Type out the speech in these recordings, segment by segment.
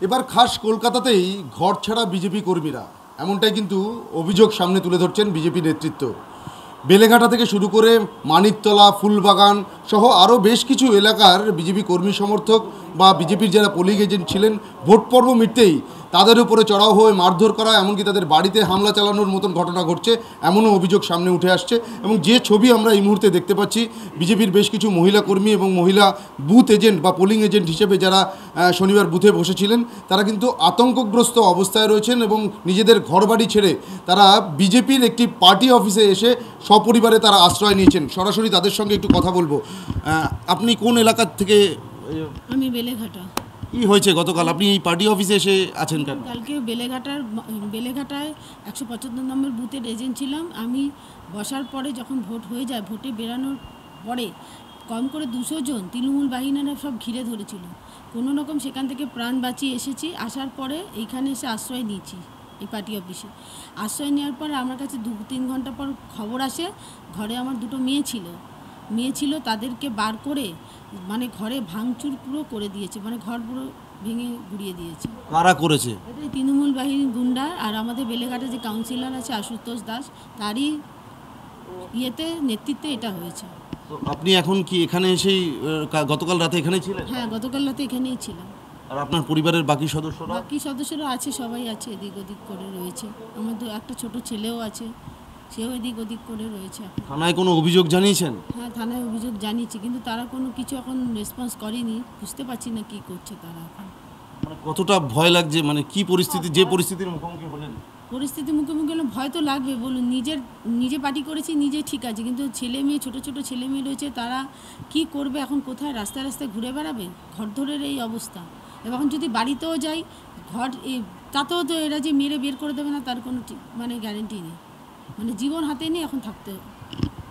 এবার খাস কলকাতাতেই ঘর ছাড়া বিজেপি কর্মীরা, এমনটাই কিন্তু অভিযোগ সামনে তুলে ধরছেন বিজেপি নেতৃত্ব। বেলেঘাটা থেকে শুরু করে মানিকতলা, ফুলবাগান সহ আরও বেশ কিছু এলাকার বিজেপি কর্মী সমর্থক বা বিজেপির যারা পোলিং এজেন্ট ছিলেন, ভোট পর্ব মিটতেই তাদের উপরে চড়াও হয়ে মারধর করা, এমনকি তাদের বাড়িতে হামলা চালানোর মতন ঘটনা ঘটছে, এমনও অভিযোগ সামনে উঠে আসছে। এবং যে ছবি আমরা এই মুহূর্তে দেখতে পাচ্ছি, বিজেপির বেশ কিছু মহিলা কর্মী এবং মহিলা বুথ এজেন্ট বা পোলিং এজেন্ট হিসেবে যারা শনিবার বুথে বসেছিলেন, তারা কিন্তু আতঙ্কগ্রস্ত অবস্থায় রয়েছেন এবং নিজেদের ঘরবাড়ি ছেড়ে তারা বিজেপির একটি পার্টি অফিসে এসে সপরিবারে তারা আশ্রয় নিয়েছেন। সরাসরি তাদের সঙ্গে একটু কথা বলবো। আপনি কোন এলাকার থেকে? আমি বেলেঘাটা। কি হয়েছে গতকাল? আপনি এই পার্টি অফিসে এসে আছেন কেন? কালকে বেলেঘাটায় 175 নম্বর বুথের এজেন্ট ছিলাম। আমি বসার পরে যখন ভোট হয়ে যায়, ভোটে বেরানোর পরে কম করে 200 জন তৃণমূল বাহিনীরা সব ঘিরে ধরেছিল। কোনো রকম সেখান থেকে প্রাণ বাঁচিয়ে এসেছি। আসার পরে এইখানে এসে আশ্রয় নিয়েছি, এই পার্টি অফিসে আশ্রয় নেওয়ার পরে আমার কাছে 2-3 ঘন্টা পর খবর আসে, ঘরে আমার 2টো মেয়ে ছিল, তাদেরকে বার করে মানে ঘরে ভাঙচুর পুরো করে দিয়েছে, মানে ঘর পুরো ভেঙে গুড়িয়ে দিয়েছে। কারা করেছে? এটা তৃণমূল বাহিনীর গুন্ডা। আর আমাদের বেলেঘাটে যে কাউন্সিলর আছে আশুতোষ দাস, তারই নেতৃত্বে এটা হয়েছে। তো আপনি এখন কি এখানে এসেই গতকাল রাতে এখানেই ছিলেন? হ্যাঁ, গতকাল রাতে এখানেই ছিলাম। আর আপনার পরিবারের বাকি সদস্যরা? বাকি সদস্যরা আছে, সবাই আছে, এদিক ওদিক করে রয়েছে। আমার একটা ছোট ছেলেও আছে, সেও এদিক ওদিক করে রয়েছে। থানায় কোনো অভিযোগ জানিয়েছেন? হ্যাঁ, থানায় অভিযোগ জানিয়েছি, কিন্তু তারা কোনো কিছু এখন রেসপন্স করেনি। বুঝতে পারছি না কি করছে তারা এখন। মানে কতটা ভয় লাগছে, মানে কি পরিস্থিতি, যে পরিস্থিতির মুখোমুখি হলেন? পরিস্থিতির মুখোমুখি হলে ভয় তো লাগবে। বলুন, নিজে পার্টি করেছি, নিজে ঠিক আছে, কিন্তু ছেলে মেয়ে, ছোট ছোট ছেলে মেয়ে রয়েছে, তারা কি করবে এখন? কোথায় রাস্তায় রাস্তায় ঘুরে বেড়াবে? ঘরধরের এই অবস্থা। এবং যদি বাড়িতেও যাই, তাতেও তো এরা যে মেরে বের করে দেবে না, তার কোনো মানে গ্যারেন্টি নেই। মানে জীবন হাতে নিয়ে এখন থাকতে হবে।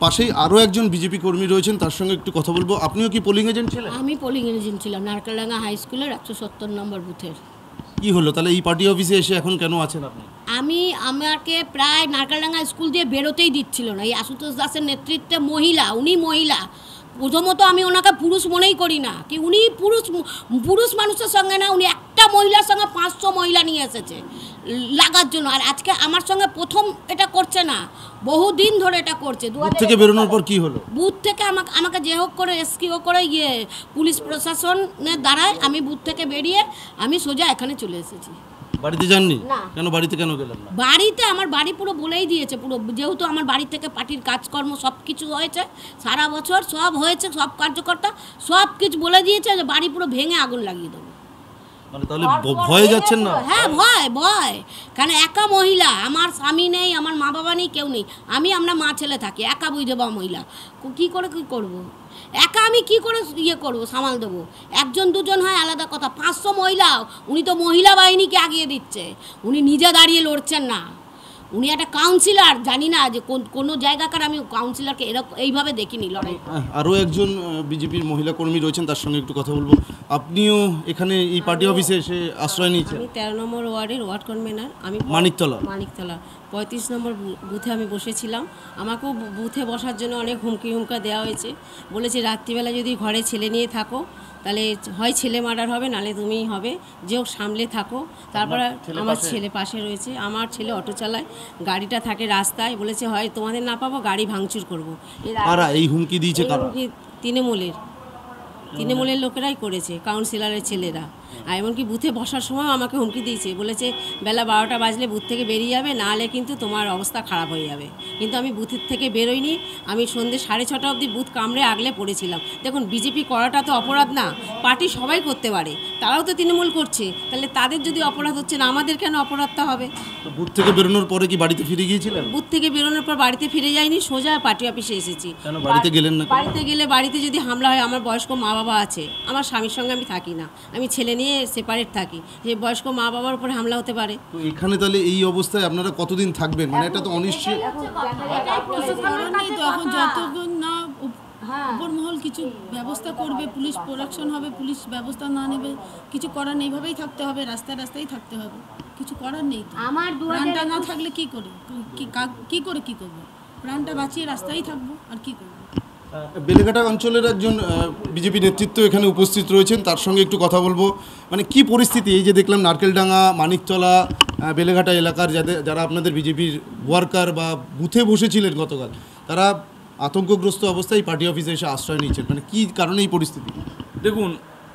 পাশেই আরও একজন বিজেপি কর্মী রয়েছেন, তার সঙ্গে একটু কথা বলবো। আপনিও কি পোলিং এজেন্ট ছিলেন? আমি পোলিং এজেন্ট ছিলাম নারকেলডাঙ্গা হাই স্কুলের 170 নম্বর বুথের। কি হলো তাহলে এই পার্টি অফিসে এসে এখন কেন আছেন আপনি? আমাকে প্রায় নারকেলডাঙ্গা স্কুল দিয়ে বেরোতেই দিচ্ছিল না। এই আশুতোষ দাসের নেতৃত্বে উনি মহিলা। প্রথমত আমি ওনাকে পুরুষ মনেই করি না, কি উনি পুরুষ মানুষের সঙ্গে না, উনি একটা মহিলার সঙ্গে 500 মহিলা নিয়ে এসেছে লাগার জন্য। আর আজকে আমার সঙ্গে প্রথম এটা করছে না, বহুদিন ধরে এটা করছে। বুথ থেকে বেরোনোর পর কি হলো? বুথ থেকে আমাকে যে হোক করে রেস্কিউ করে পুলিশ প্রশাসনের দ্বারাই আমি বুথ থেকে বেরিয়ে আমি সোজা এখানে চলে এসেছি। বাড়িতে যাননি? না। কেন বাড়িতে কেন গেলেন না? বাড়িতে আমার বাড়ি পুরো বলেই দিয়েছে, পুরো যেহেতু আমার বাড়ি থেকে পার্টির কাজকর্ম সব কিছু হয়েছে, সারা বছর সব হয়েছে, সব কার্যকর্তা সব কিছু বলে দিয়েছে যে বাড়ি পুরো ভেঙে আগুন লাগিয়ে দেবো। মানে তাহলে ভয়ে যাচ্ছেন না? হ্যাঁ, ভয়। কারণ একা মহিলা, আমার স্বামী নেই, আমার মা বাবা নেই, কেউ নেই। আমরা মা ছেলে থাকি, একা বুঝে মহিলা কি করব? একা আমি কি করে করবো, সামাল দেবো? 1-2 হয় আলাদা কথা, 500 মহিলা। উনি তো মহিলা বাহিনীকে আগিয়ে দিচ্ছে, উনি নিজে দাঁড়িয়ে লড়ছেন না। উনি একটা কাউন্সিলর, জানি না যে কোনো জায়গাকার আমি কাউন্সিলরকে এইভাবে দেখিনি লড়াই। আরও একজন বিজেপির মহিলা কর্মী রয়েছেন, তার সঙ্গে একটু কথা বলবো। আপনিও এখানে এই পার্টি অফিসে এসে আশ্রয় নিয়েছেন? আমি 13 নম্বর ওয়ার্ডের ওয়ার্ড কনভেনার। আমি মানিকতলা 35 নম্বর বুথে আমি বসেছিলাম। আমাকেও বুথে বসার জন্য অনেক হুমকা দেওয়া হয়েছে। বলেছে রাত্রিবেলা যদি ঘরে ছেলে নিয়ে থাকো তাহলে হয় ছেলে মার্ডার হবে, নালে তুমিই হবে, যে হোক সামলে থাকো। তারপরে আমার ছেলে পাশে রয়েছে, আমার ছেলে অটো চালায়, গাড়িটা থাকে রাস্তায়। বলেছে হয় তোমাদের না পাবো, গাড়ি ভাঙচুর করবো। এই হুমকি দিয়েছে কারা? তৃণমূলের লোকেরাই করেছে, কাউন্সিলরের ছেলেরা। আর এমনকি বুথে বসার সময় আমাকে হুমকি দিয়েছে, বলেছে বেলা 12টা বাজলে বুথ থেকে বেরিয়ে যাবে, নাহলে কিন্তু তোমার অবস্থা খারাপ হয়ে যাবে। কিন্তু আমি বুথের থেকে বেরোইনি। আমি সন্ধ্যে 6:30 অবধি বুথ কামড়ে আগলে পড়েছিলাম। দেখুন, বিজেপি করাটা তো অপরাধ না, পার্টি সবাই করতে পারে, তারাও তো তৃণমূল করছে, তাহলে তাদের যদি অপরাধ হচ্ছে না, আমাদের কেন অপরাধটা হবে? বুথ থেকে বেরোনোর পরে কি বাড়িতে ফিরে গিয়েছিলেন? বুথ থেকে বেরোনোর পর বাড়িতে ফিরে যাইনি, সোজা পার্টি অফিসে এসেছি। কেন বাড়িতে গেলেন না? বাড়িতে যদি হামলা হয়, আমার বয়স্ক মা বাবা আছে, আমার স্বামীর সঙ্গে আমি থাকি না, আমি ছেলে নিয়ে সেপারেট থাকি, যে বয়স্ক মা বাবার উপরে হামলা হতে পারে। তো এখানে তাহলে এই অবস্থায় আপনারা কতদিন থাকবেন? মানে এটা তো অনিশ্চিত। এখন যতক্ষণ না উপর মহল কিছু ব্যবস্থা করবে, পুলিশ প্রোটেকশন হবে, পুলিশ ব্যবস্থা না নেবে, কিছু করার নেই, এইভাবেই থাকতে হবে, রাস্তায় থাকতে হবে, কিছু করার নেই। প্রাণটা না থাকলে কি করবো? প্রাণটা বাঁচিয়ে রাস্তায় থাকবো, আর কি করবো? বেলেঘাটা অঞ্চলের একজন বিজেপি নেতৃত্ব এখানে উপস্থিত রয়েছেন, তার সঙ্গে একটু কথা বলবো। মানে কি পরিস্থিতি, এই যে দেখলাম নারকেলডাঙ্গা, মানিকতলা, বেলেঘাটা এলাকার যারা আপনাদের বিজেপির ওয়ার্কার বা বুথে বসেছিলেন গতকাল, তারা আতঙ্কগ্রস্ত অবস্থায় পার্টি অফিসে এসে আশ্রয় নিচ্ছেন, মানে কী কারণে এই পরিস্থিতি? দেখুন,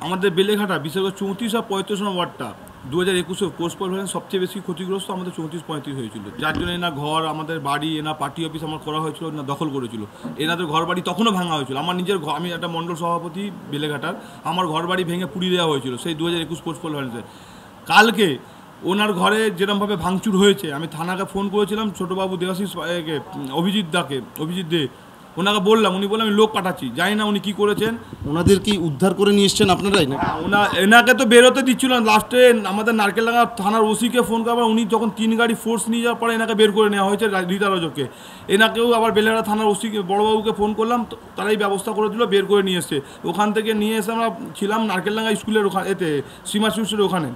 আমাদের বেলেঘাটা বিশেষ করে 34 আর 35 নম্বর ওয়ার্ডটা 2021 পোস্টপল হয়ে সবচেয়ে বেশি ক্ষতিগ্রস্ত আমাদের 34-35 হয়েছিল, যার জন্য এনা ঘর, আমাদের বাড়ি, এনা পার্টি অফিস আমার করা হয়েছিল, না দখল করেছিল। এনাদের ঘর বাড়ি তখনও ভাঙা হয়েছিল। আমার নিজের ঘর, আমি একটা মণ্ডল সভাপতি বেলেঘাটার, আমার ঘর বাড়ি ভেঙে পুড়িয়ে দেওয়া হয়েছিল সেই 2021 পোস্টপল হয়েছে। কালকে ওনার ঘরে যেরকমভাবে ভাঙচুর হয়েছে, আমি থানাকে ফোন করেছিলাম, ছোটোবাবু দেবাশিস অভিজিৎ দে, ওনাকে বললাম, উনি বললেন আমি লোক পাঠাচ্ছি, জানি না উনি কী করেছেন। ওনাদের কি উদ্ধার করে নিয়ে এসছেন আপনারাই না? এনাকে তো বেরোতে দিচ্ছিল না, লাস্টে আমাদের নারকেলডাঙ্গা থানার ওসিকে ফোন করার, উনি যখন 3 গাড়ি ফোর্স নিয়ে যাওয়ার পরে এনাকে বের করে নেওয়া হয়েছে রীতা রজককে। এনাকেও আবার বেলেঘাটা থানার ওসিকে বড়োবাবুকে ফোন করলাম, তারাই ব্যবস্থা করে দিল, বের করে নিয়ে এসছে। ওখান থেকে নিয়ে এসে আমরা ছিলাম নারকেলডাঙ্গা স্কুলের ওখানে, এতে সীমা শিশুর ওখানে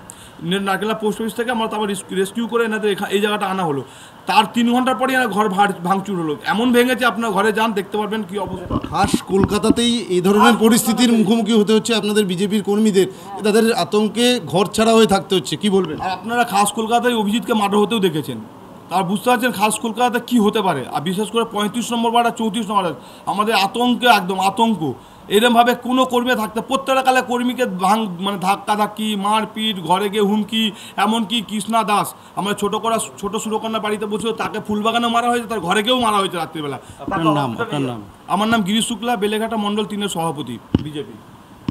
নারকেলডাঙ্গা পোস্ট অফিস থেকে আমরা তারপর রেস্কিউ করে এনাদের এই জায়গাটা আনা হলো। তার 3 ঘন্টার পরেই এনার ঘর ভাঙচুর হলো, এমন ভেঙেছে, আপনার ঘরে যান দেখতে পারবেন কি অবস্থা। খাস কলকাতাতেই এই ধরনের পরিস্থিতির মুখোমুখি হতে হচ্ছে আপনাদের বিজেপির কর্মীদের, তাদের আতঙ্কে ঘর ছাড়া হয়ে থাকতে হচ্ছে, কি বলবেন? আর আপনারা খাস কলকাতায় অভিজিৎকে মার্ডার হতেও দেখেছেন, তার বুঝতে পারছেন খাস কলকাতাতে কী হতে পারে। আর বিশেষ করে 35 নম্বর ওয়ার্ড আর 34 নম্বর ওয়ার্ড আমাদের আতঙ্কে, একদম আতঙ্ক। এরমভাবে কোনো কর্মী থাকতে, প্রত্যেকটা কালে কর্মীকে মানে ধাক্কাধাক্কি, মারপিট, ঘরে গিয়ে হুমকি, এমনকি কৃষ্ণা দাস, আমরা ছোট সুরকন্যা বাড়িতে বসে, তাকে ফুলবাগানে মারা হয়েছে, তার ঘরে গিয়েও মারা হয়েছে রাত্রিবেলা। আপনার নাম? আমার নাম গিরিশ শুক্লা, বেলেঘাটা মণ্ডল 3-এর সভাপতি বিজেপি।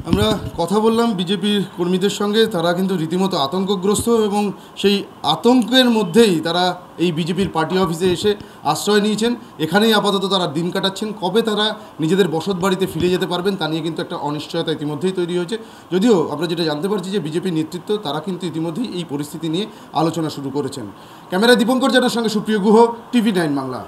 আমরা কথা বললাম বিজেপির কর্মীদের সঙ্গে, তারা কিন্তু রীতিমতো আতঙ্কগ্রস্ত এবং সেই আতঙ্কের মধ্যেই তারা এই বিজেপির পার্টি অফিসে এসে আশ্রয় নিয়েছেন। এখানেই আপাতত তারা দিন কাটাচ্ছেন। কবে তারা নিজেদের বসত বাড়িতে ফিরে যেতে পারবেন তা নিয়ে কিন্তু একটা অনিশ্চয়তা ইতিমধ্যেই তৈরি হয়েছে। যদিও আমরা যেটা জানতে পারছি যে বিজেপির নেতৃত্ব তারা কিন্তু ইতিমধ্যেই এই পরিস্থিতি নিয়ে আলোচনা শুরু করেছেন। ক্যামেরা দীপঙ্কর জানার সঙ্গে সুপ্রিয় গুহ, TV9 বাংলা।